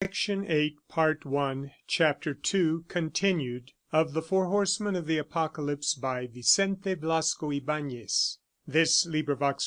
Section 8, Part 1, Chapter 2, continued, of The Four Horsemen of the Apocalypse by Vicente Blasco Ibáñez. This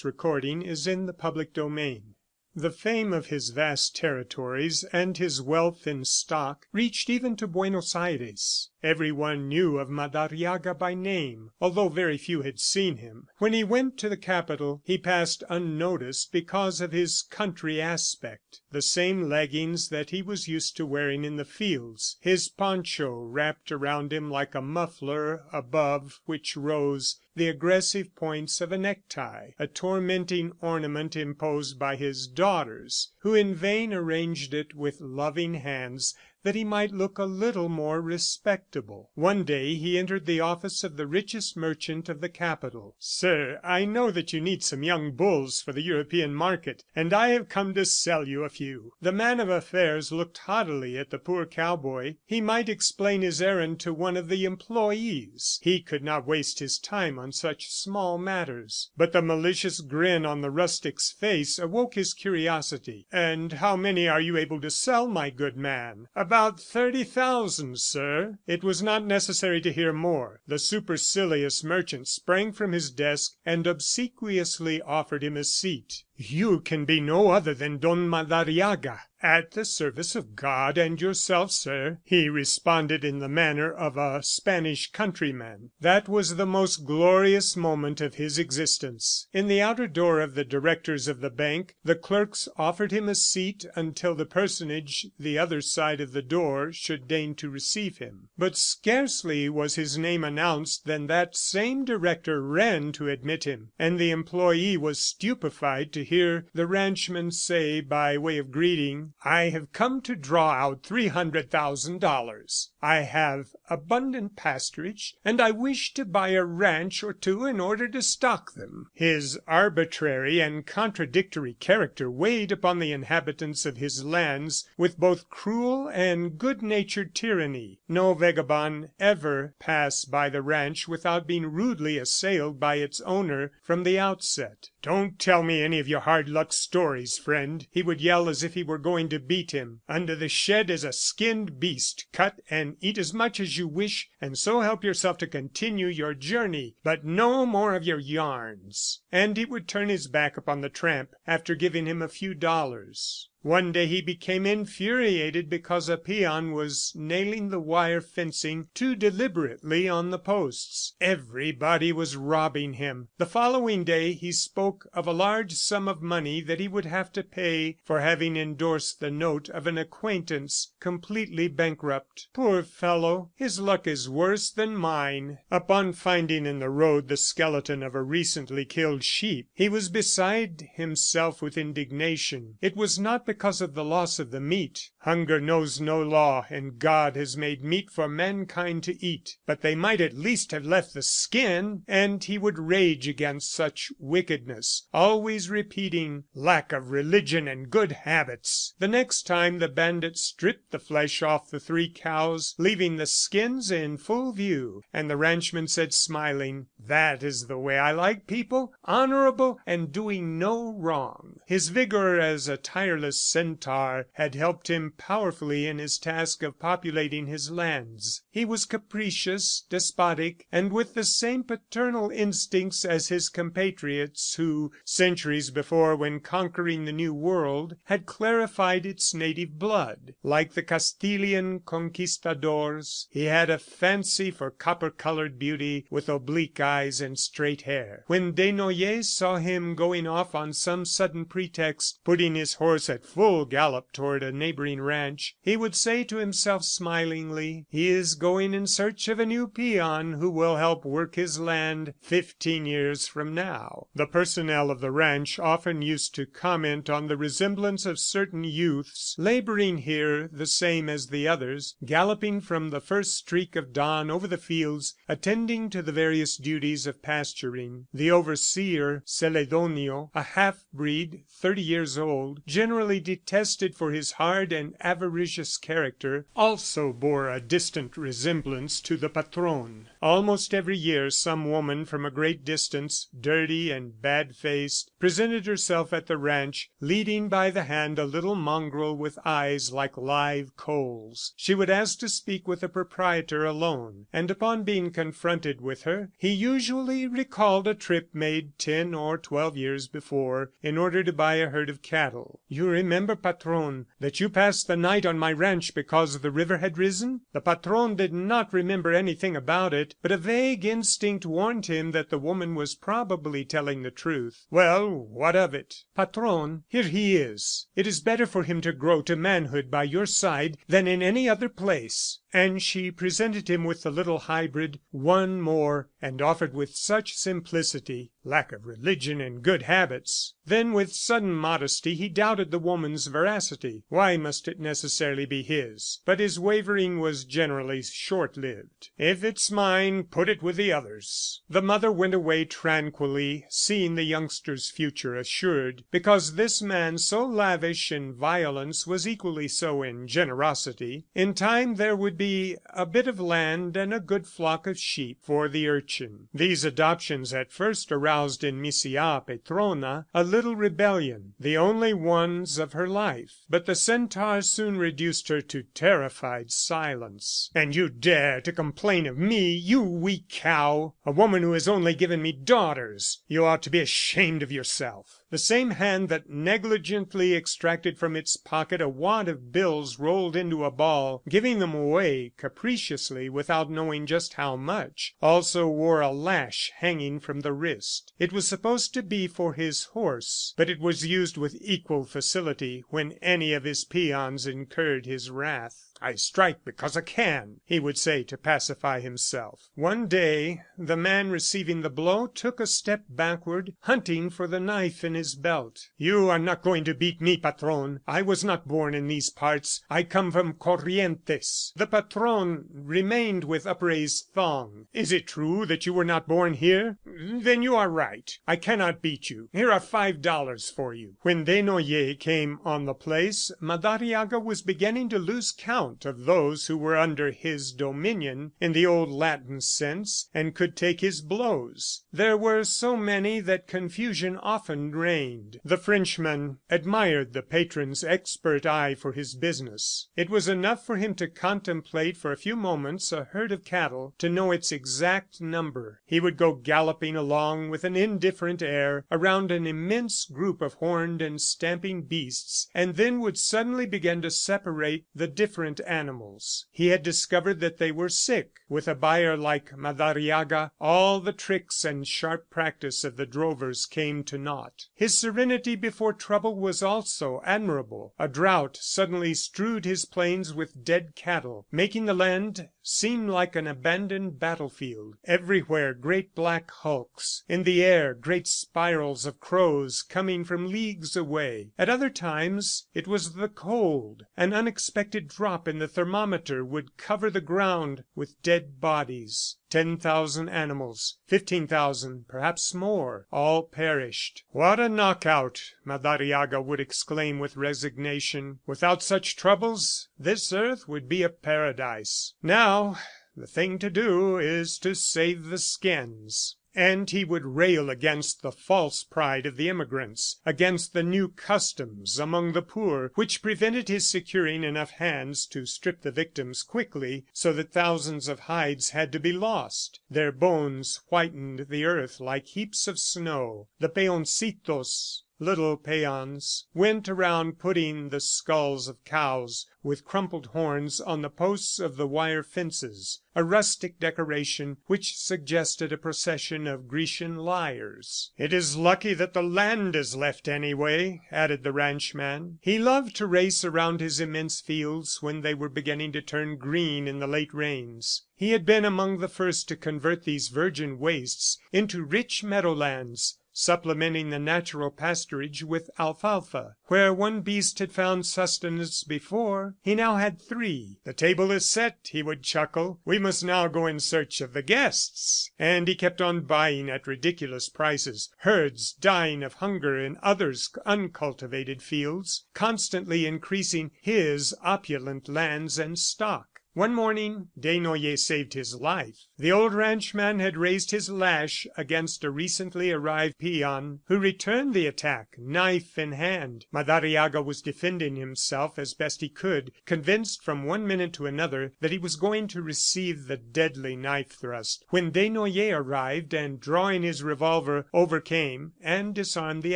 recording is in the public domain. The fame of his vast territories and his wealth in stock reached even to Buenos Aires. Everyone knew of Madariaga by name, although very few had seen him. When he went to the capital, he passed unnoticed because of his country aspect. The same leggings that he was used to wearing in the fields, his poncho wrapped around him like a muffler, above which rose the aggressive points of a necktie, a tormenting ornament imposed by his daughters, who in vain arranged it with loving hands that he might look a little more respectable. One day he entered the office of the richest merchant of the capital. "Sir, I know that you need some young bulls for the European market, and I have come to sell you a few." The man of affairs looked haughtily at the poor cowboy. He might explain his errand to one of the employees. He could not waste his time on such small matters. But the malicious grin on the rustic's face awoke his curiosity. "And how many are you able to sell, my good man?" "About 30,000, sir." It was not necessary to hear more. The supercilious merchant sprang from his desk and obsequiously offered him a seat. "You can be no other than Don Madariaga." "At the service of God and yourself, sir," he responded in the manner of a Spanish countryman. That was the most glorious moment of his existence. In the outer door of the directors of the bank, the clerks offered him a seat until the personage the other side of the door should deign to receive him. But scarcely was his name announced than that same director ran to admit him, and the employee was stupefied to hear the ranchman say by way of greeting, "I have come to draw out $300,000. I have abundant pasturage, and I wish to buy a ranch or two in order to stock them." His arbitrary and contradictory character weighed upon the inhabitants of his lands with both cruel and good-natured tyranny. No vagabond ever passed by the ranch without being rudely assailed by its owner from the outset. "Don't tell me any of your hard luck stories, friend," he would yell as if he were going to beat him. "Under the shed is a skinned beast. Cut and eat as much as you wish, and so help yourself to continue your journey. But no more of your yarns." And he would turn his back upon the tramp after giving him a few dollars. One day he became infuriated because a peon was nailing the wire fencing too deliberately on the posts. Everybody was robbing him. The following day he spoke of a large sum of money that he would have to pay for having endorsed the note of an acquaintance completely bankrupt. "Poor fellow, his luck is worse than mine." Upon finding in the road the skeleton of a recently killed sheep, he was beside himself with indignation. It was not because of the loss of the meat. Hunger knows no law, and God has made meat for mankind to eat. But they might at least have left the skin, and he would rage against such wickedness, always repeating, "Lack of religion and good habits." The next time the bandit stripped the flesh off the 3 cows, leaving the skins in full view, and the ranchman said, smiling, "That is the way I like people, honorable and doing no wrong." His vigor as a tireless centaur had helped him powerfully in his task of populating his lands. He was capricious, despotic, and with the same paternal instincts as his compatriots who, centuries before, when conquering the New World, had clarified its native blood. Like the Castilian conquistadors, he had a fancy for copper-colored beauty with oblique eyes and straight hair. When Desnoyers saw him going off on some sudden pretext, putting his horse at full gallop toward a neighboring ranch, he would say to himself smilingly, "He is going in search of a new peon who will help work his land 15 years from now." The personnel of the ranch often used to comment on the resemblance of certain youths laboring here the same as the others, galloping from the first streak of dawn over the fields, attending to the various duties of pasturing. The overseer, Celedonio, a half breed, 30 years old, generally detested for his hard and avaricious character, also bore a distant resemblance to the Patron. Almost every year some woman from a great distance, dirty and bad faced, presented herself at the ranch, leading by the hand a little mongrel with eyes like live coals. She would ask to speak with the proprietor alone, and upon being confronted with her, he usually recalled a trip made 10 or 12 years before in order to buy a herd of cattle. "You remember, Patron, that you passed the night on my ranch because the river had risen?" The Patron did not remember anything about it, but a vague instinct warned him that the woman was probably telling the truth. "Well, what of it?" "Patron, here he is. It is better for him to grow to manhood by your side than in any other place." And she presented him with the little hybrid, one more, and offered with such simplicity. Lack of religion and good habits. Then, with sudden modesty, he doubted the woman's veracity. Why must it necessarily be his? But his wavering was generally short-lived. "If it's mine, put it with the others." The mother went away tranquilly, seeing the youngster's future assured, because this man, so lavish in violence, was equally so in generosity. In time there would be a bit of land and a good flock of sheep for the urchin. These adoptions at first aroused in Misia Petrona a little rebellion, the only ones of her life. But the centaur soon reduced her to terrified silence. "And you dare to complain of me, you weak cow! A woman who has only given me daughters! You ought to be ashamed of yourself." The same hand that negligently extracted from its pocket a wad of bills rolled into a ball, giving them away capriciously without knowing just how much, also wore a lash hanging from the wrist. It was supposed to be for his horse, but it was used with equal facility when any of his peons incurred his wrath. "I strike because I can," he would say to pacify himself. One day the man receiving the blow took a step backward, hunting for the knife in his belt. "You are not going to beat me, Patron. I was not born in these parts. I come from Corrientes." The Patron remained with upraised thong. "Is it true that you were not born here? Then you are right. I cannot beat you. Here are $5 for you." When Desnoyers came on the place, Madariaga was beginning to lose count of those who were under his dominion in the old Latin sense and could take his blows. There were so many that confusion often reigned. The Frenchman admired the patron's expert eye for his business. It was enough for him to contemplate for a few moments a herd of cattle to know its exact number. He would go galloping along with an indifferent air around an immense group of horned and stamping beasts, and then would suddenly begin to separate the different animals. He had discovered that they were sick. With a buyer like Madariaga, all the tricks and sharp practice of the drovers came to naught. His serenity before trouble was also admirable. A drought suddenly strewed his plains with dead cattle, making the land seem like an abandoned battlefield. Everywhere great black hulks. In the air great spirals of crows coming from leagues away. At other times it was the cold. An unexpected drop in the thermometer would cover the ground with dead bodies. 10,000 animals, 15,000, perhaps more, all perished. "What a knockout!" Madariaga would exclaim with resignation. "Without such troubles, this earth would be a paradise. Now, the thing to do is to save the skins." And he would rail against the false pride of the immigrants, against the new customs among the poor, which prevented his securing enough hands to strip the victims quickly, so that thousands of hides had to be lost. Their bones whitened the earth like heaps of snow. The peoncitos, little peons, went around putting the skulls of cows with crumpled horns on the posts of the wire fences, a rustic decoration which suggested a procession of Grecian lyres. "It is lucky that the land is left anyway," added the ranchman. He loved to race around his immense fields when they were beginning to turn green in the late rains. He had been among the first to convert these virgin wastes into rich meadowlands, supplementing the natural pasturage with alfalfa. Where one beast had found sustenance before, he now had three. "The table is set," he would chuckle. "We must now go in search of the guests." And he kept on buying at ridiculous prices herds dying of hunger in others' uncultivated fields, constantly increasing his opulent lands and stock. One morning Desnoyers saved his life. The old ranchman had raised his lash against a recently arrived peon who returned the attack, knife in hand. Madariaga was defending himself as best he could, convinced from one minute to another that he was going to receive the deadly knife thrust, when Desnoyers arrived and, drawing his revolver, overcame and disarmed the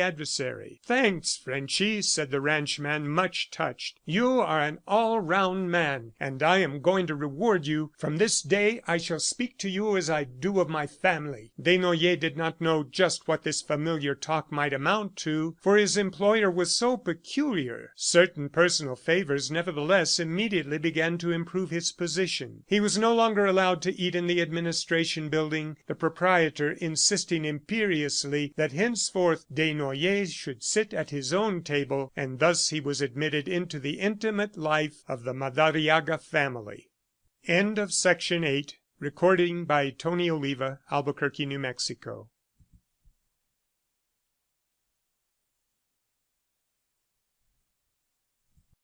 adversary. "Thanks, Frenchy," said the ranchman, much touched. "You are an all round man, and I am going to reward you. From this day I shall speak to you as I do of my family." Desnoyers did not know just what this familiar talk might amount to, for his employer was so peculiar. Certain personal favors, nevertheless, immediately began to improve his position. He was no longer allowed to eat in the administration building, the proprietor insisting imperiously that henceforth Desnoyers should sit at his own table, and thus he was admitted into the intimate life of the Madariaga family. End of Section 8. Recording by Tony Oliva, Albuquerque, New Mexico.